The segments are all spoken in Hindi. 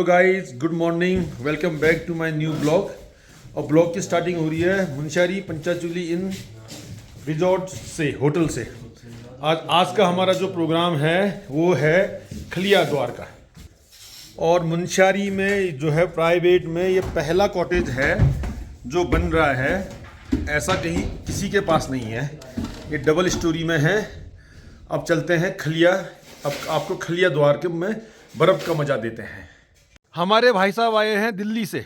Guys, good morning, welcome back to my new blog. और ब्लॉग की स्टार्टिंग हो रही है मुंशियारी पंचाचूली इन रिजॉर्ट से, होटल से। आज का हमारा जो प्रोग्राम है वो है खलिया द्वार का। और मुंशियारी में जो है प्राइवेट में ये पहला कॉटेज है जो बन रहा है, ऐसा कहीं किसी के पास नहीं है। ये डबल स्टोरी में है। अब चलते हैं खलिया, अब आपको खलिया द्वार के में बर्फ़ का मज़ा देते हैं। हमारे भाई साहब आए हैं दिल्ली से।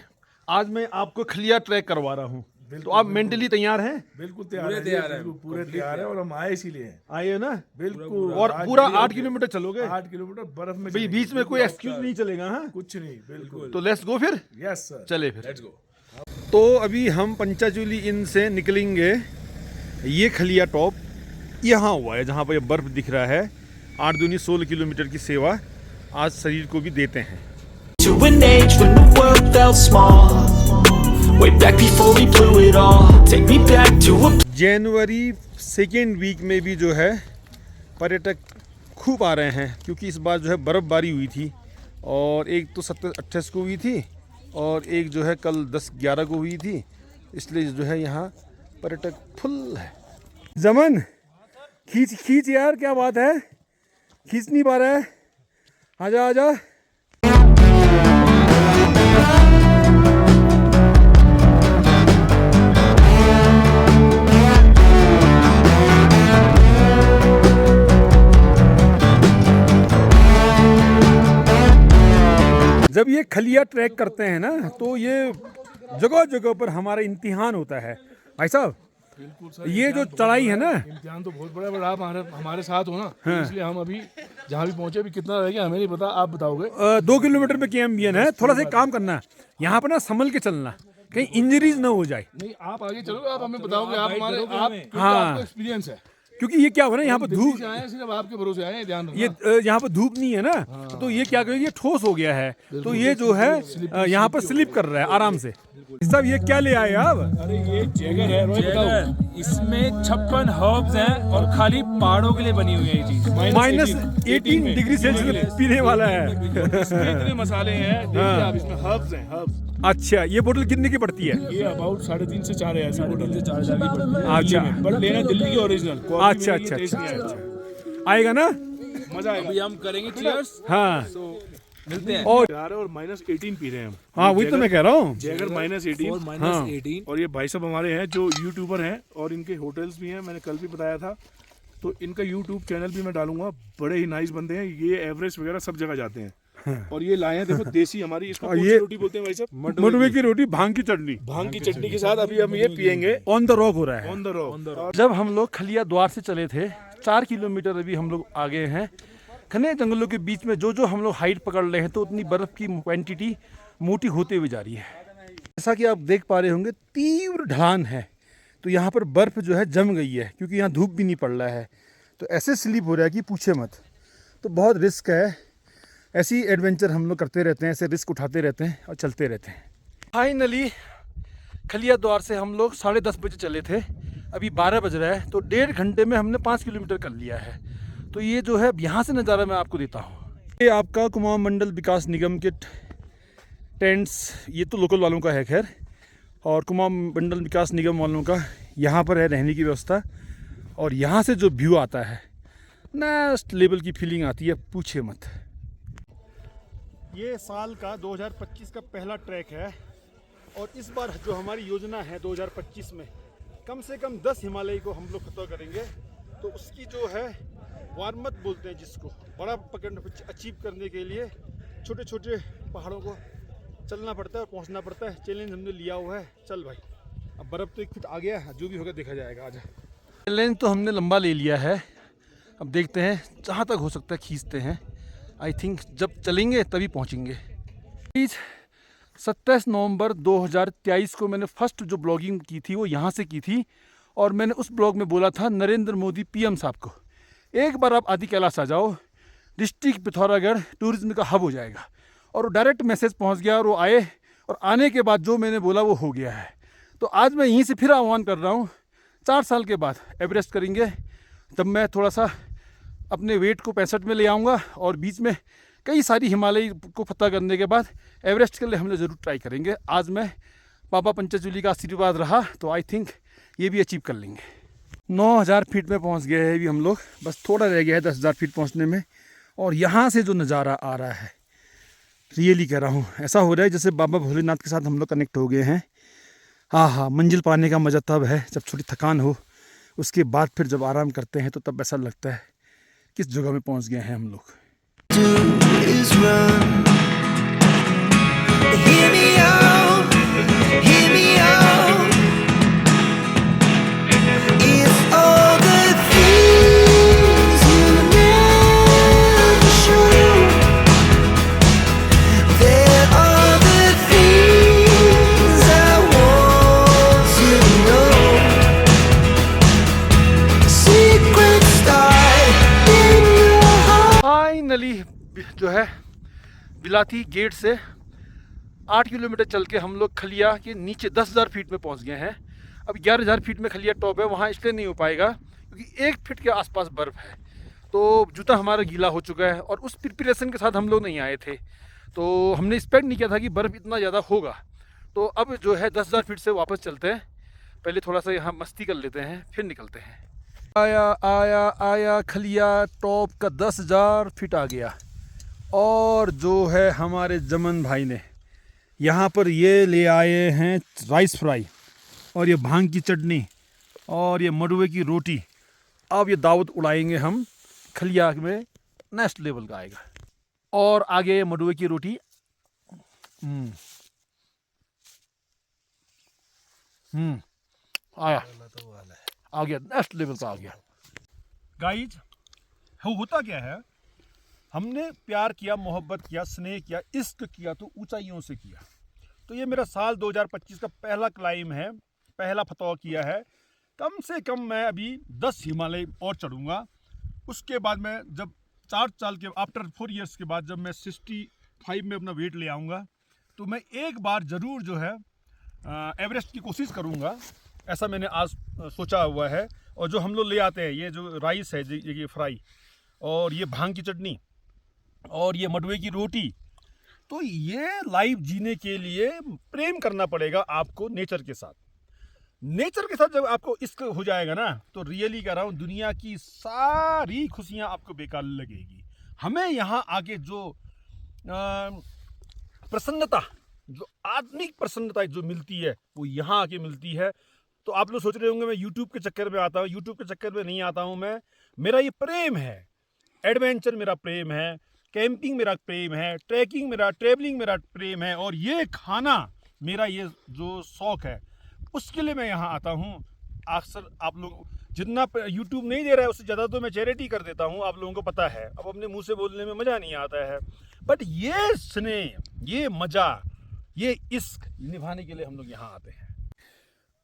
आज मैं आपको खलिया ट्रैक करवा रहा हूँ, तो आप मेंटली तैयार हैं? बिल्कुल तैयार है, पूरे तैयार है। और हम आए इसीलिए हैं। आए हो ना? बिल्कुल। और पूरा 8 किलोमीटर चलोगे? 8 किलोमीटर बर्फ में भाई बीच में कोई एक्सक्यूज नहीं चलेगा। हाँ, कुछ नहीं। बिल्कुल। तो लेट्स गो फिर। यस सर, चले फिर, लेट्स गो। तो अभी हम पंचाचूली इन से निकलेंगे। ये खलिया टॉप यहाँ हुआ है जहाँ पर ये बर्फ़ दिख रहा है। 8 दूनी 16 किलोमीटर की सेवा आज शरीर को भी देते हैं। To an age when the world felt small, way back before we blew it all. Take me back to a January second week में भी जो है पर्यटक खूब आ रहे हैं, क्योंकि इस बार जो है बर्फ़बारी हुई थी। और एक तो 27-28 को हुई थी और एक जो है कल 10-11 को हुई थी। इसलिए जो है यहाँ पर्यटक फुल है। जमन खींच यार, क्या बात है, खींच नहीं पा रहा है। आजा आजा। जब ये खलिया ट्रैक करते हैं ना, तो ये जगह जगह पर हमारा इम्तिहान होता है भाई साहब। बिल्कुल सर, ये जो चढ़ाई है ना, इम्तिहान तो बहुत बड़ा, आप हमारे साथ हो ना। हाँ। इसलिए हम अभी जहाँ भी पहुँचे, अभी कितना रह गया हमें नहीं पता, आप बताओगे। 2 किलोमीटर में KMBN है। थोड़ा सा काम करना यहाँ पर ना, संभल के चलना, कहीं इंजरीज ना हो जाए। नहीं, आप आगे चलो, आप हमें बताओगे। आप हमारे हाँ, एक्सपीरियंस है, क्योंकि ये क्या हो ना, यहाँ पर धूप, सिर्फ आपके भरोसे आए हैं, ध्यान रखना। ये यहाँ पर धूप नहीं है ना। हाँ। तो ये क्या करेगी, ये ठोस हो गया है, तो ये जो है यहाँ पर स्लिप कर रहा है आराम से। सब ये क्या ले आए आप? अरे ये जैगर है, रोहित बताओ। इसमें 56 हर्ब्स हैं और खाली पहाड़ों के लिए बनी हुई है ये चीज। -18 डिग्री सेल्सियस पीने वाला है। इसमें इतने मसाले हैं, देखिए आप, इसमें हर्ब्स हैं, हर्ब्स। अच्छा, ये बोतल कितने की पड़ती है? ये अबाउट 3.5 से 4 है, 3.5 से 4 हज़ार की पड़ती है। अच्छा, बट लेना दिल्ली की ओरिजिनल। अच्छा, आएगा ना, मजा आएगा। अभी हम करेंगे चीयर्स। हाँ, मिलते हैं। और -18 पी रहे हैं हम। हाँ, वही तो मैं कह रहा हूँ, जैगर -18। -18। और ये भाई साहब हमारे हैं जो यूट्यूबर हैं, और इनके होटल्स भी हैं, मैंने कल भी बताया था। तो इनका यूट्यूब चैनल भी मैं डालूंगा। बड़े ही नाइस बंदे हैं ये, एवरेस्ट वगैरह सब जगह जाते हैं। और ये लाए हैं, देखो देसी हमारी, इसको कौन सी रोटी बोलते हैं भाई साहब? मडवे की रोटी, भांग की चटनी। भांग की चटनी के साथ अभी हम ये पियेंगे। ऑन द रॉक हो रहा है, ऑन द रॉक। जब हम लोग खलिया द्वार से चले थे, 4 किलोमीटर अभी हम लोग आगे हैं। घने जंगलों के बीच में जो हम लोग हाइट पकड़ रहे हैं, तो उतनी बर्फ़ की क्वांटिटी मोटी होते हुए जा रही है। जैसा कि आप देख पा रहे होंगे, तीव्र ढलान है, तो यहाँ पर बर्फ़ जो है जम गई है, क्योंकि यहाँ धूप भी नहीं पड़ रहा है। तो ऐसे स्लिप हो रहा है कि पूछे मत। तो बहुत रिस्क है। ऐसी एडवेंचर हम लोग करते रहते हैं, ऐसे रिस्क उठाते रहते हैं और चलते रहते हैं। फाइनली खलिया द्वार से हम लोग 10:30 बजे चले थे, अभी 12 बज रहा है। तो 1.5 घंटे में हमने 5 किलोमीटर कर लिया है। तो ये जो है यहाँ से नज़ारा मैं आपको देता हूँ। ये आपका कुमाऊं मंडल विकास निगम के टेंट्स, ये तो लोकल वालों का है खैर, और कुमाऊं मंडल विकास निगम वालों का यहाँ पर है रहने की व्यवस्था। और यहाँ से जो व्यू आता है, नेक्स्ट लेवल की फीलिंग आती है, पूछे मत। ये साल का 2025 का पहला ट्रैक है। और इस बार जो हमारी योजना है 2025 में, कम से कम 10 हिमालय को हम लोग फतह करेंगे। तो उसकी जो है वार्म अप बोलते हैं जिसको, बड़ा पकड़ अचीव करने के लिए छोटे छोटे पहाड़ों को चलना पड़ता है और पहुंचना पड़ता है। चैलेंज हमने लिया हुआ है। चल भाई, अब बर्फ़ तो 1 फुट आ गया, जो भी होगा देखा जाएगा। आजा। चैलेंज तो हमने लंबा ले लिया है, अब देखते हैं जहाँ तक हो सकता है खींचते हैं। आई थिंक जब चलेंगे तभी पहुँचेंगे। 27 नवंबर 2023 को मैंने फर्स्ट जो ब्लॉगिंग की थी वो यहाँ से की थी। और मैंने उस ब्लॉग में बोला था नरेंद्र मोदी PM साहब को, एक बार आप आदि कैलाश आ जाओ, डिस्ट्रिक्ट पिथौरागढ़ टूरिज्म का हब हो जाएगा। और वो डायरेक्ट मैसेज पहुंच गया और वो आए, और आने के बाद जो मैंने बोला वो हो गया है। तो आज मैं यहीं से फिर आह्वान कर रहा हूँ, 4 साल के बाद एवरेस्ट करेंगे, तब मैं थोड़ा सा अपने वेट को 65 में ले आऊँगा और बीच में कई सारी हिमालय को फतह करने के बाद एवरेस्ट के लिए हम लोग ज़रूर ट्राई करेंगे। आज मैं बाबा पंचचूली का आशीर्वाद रहा तो आई थिंक ये भी अचीव कर लेंगे। 9000 फीट में पहुंच गए हैं अभी हम लोग, बस थोड़ा रह गया है 10,000 फीट पहुंचने में। और यहाँ से जो नज़ारा आ रहा है, रियली कह रहा हूँ, ऐसा हो रहा है जैसे बाबा भोलेनाथ के साथ हम लोग कनेक्ट हो गए हैं। हाँ हाँ, मंजिल पाने का मज़ा तब है जब थोड़ी थकान हो, उसके बाद फिर जब आराम करते हैं तो तब ऐसा लगता है किस जगह में पहुँच गए हैं हम लोग। is run. Hear me out, hear me out. If all the things you never show, there are the things I want to know. Secrets die in your heart. Finally जो है बिलाती गेट से 8 किलोमीटर चल के हम लोग खलिया के नीचे 10,000 फीट में पहुंच गए हैं। अब 11,000 फीट में खलिया टॉप है, वहाँ इसलिए नहीं हो पाएगा क्योंकि 1 फीट के आसपास बर्फ़ है, तो जूता हमारा गीला हो चुका है और उस प्रिपरेशन के साथ हम लोग नहीं आए थे, तो हमने एक्सपेक्ट नहीं किया था कि बर्फ़ इतना ज़्यादा होगा। तो अब जो है 10,000 फीट से वापस चलते हैं, पहले थोड़ा सा यहाँ मस्ती कर लेते हैं फिर निकलते हैं। आया आया आया खलिया टॉप का 10,000 फीट आ गया। और जो है हमारे जमन भाई ने यहाँ पर ये ले आए हैं राइस फ्राई और ये भांग की चटनी और ये मडुए की रोटी। अब ये दावत उड़ाएंगे हम, खलिया में नेक्स्ट लेवल का आएगा। और आगे ये मडुए की रोटी, आया आ गया, नेक्स्ट लेवल का आ गया। गाइज होता क्या है, हमने प्यार किया, मोहब्बत किया, स्नेह किया, इश्क किया तो ऊंचाइयों से किया। तो ये मेरा साल 2025 का पहला क्लाइम है, पहला फतह किया है। कम से कम मैं अभी 10 हिमालय और चढ़ूँगा। उसके बाद मैं जब 4 साल के आफ्टर 4 इयर्स के बाद जब मैं 65 में अपना वेट ले आऊँगा तो मैं एक बार ज़रूर जो है एवरेस्ट की कोशिश करूँगा। ऐसा मैंने आज सोचा हुआ है। और जो हम लोग ले आते हैं, ये जो राइस है, ये फ्राई और ये भांग की चटनी और ये मडुए की रोटी, तो ये लाइफ जीने के लिए प्रेम करना पड़ेगा आपको नेचर के साथ। नेचर के साथ जब आपको इश्क हो जाएगा ना, तो रियली कह रहा हूँ, दुनिया की सारी खुशियाँ आपको बेकार लगेगी। हमें यहाँ आके जो प्रसन्नता, जो आत्मिक प्रसन्नता जो मिलती है वो यहाँ आके मिलती है। तो आप लोग सोच रहे होंगे मैं यूट्यूब के चक्कर में आता हूँ, यूट्यूब के चक्कर में नहीं आता हूँ मैं। मेरा ये प्रेम है, एडवेंचर मेरा प्रेम है, कैंपिंग मेरा प्रेम है, ट्रैकिंग मेरा, ट्रैवलिंग मेरा प्रेम है, और ये खाना मेरा ये जो शौक़ है, उसके लिए मैं यहाँ आता हूँ। अक्सर आप लोग जितना यूट्यूब नहीं दे रहा है उससे ज़्यादा तो मैं चैरिटी कर देता हूँ, आप लोगों को पता है। अब अपने मुंह से बोलने में मज़ा नहीं आता है, बट ये स्नेह, ये मज़ा, ये इश्क निभाने के लिए हम लोग यहाँ आते हैं।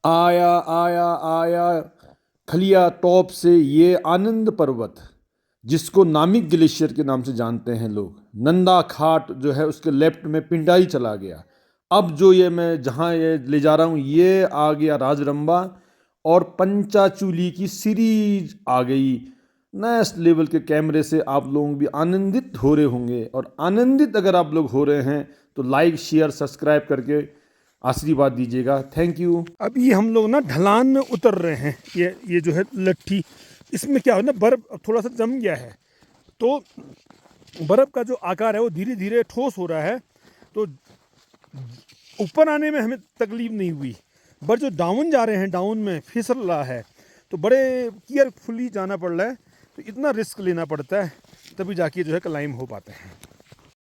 आया आया आया खलिया टॉप से ये आनंद पर्वत, जिसको नामिक ग्लेशियर के नाम से जानते हैं लोग। नंदा घाट जो है उसके लेफ्ट में पिंडारी चला गया। अब जो ये मैं जहाँ ये ले जा रहा हूँ, ये आ गया राजरंबा और पंचाचूली की सीरीज आ गई। नेक्स्ट लेवल के कैमरे से आप लोग भी आनंदित हो रहे होंगे, और आनंदित अगर आप लोग हो रहे हैं तो लाइक, शेयर, सब्सक्राइब करके आशीर्वाद दीजिएगा। Thank you. अब ये हम लोग ना ढलान में उतर रहे हैं। ये जो है लट्ठी, इसमें क्या है ना, बर्फ़ थोड़ा सा जम गया है, तो बर्फ़ का जो आकार है वो धीरे धीरे ठोस हो रहा है, तो ऊपर आने में हमें तकलीफ नहीं हुई। बट जो डाउन जा रहे हैं, डाउन में फिसल रहा है, तो बड़े केयरफुली जाना पड़ रहा है, तो इतना रिस्क लेना पड़ता है, तभी जाके जो है क्लाइम हो पाते हैं।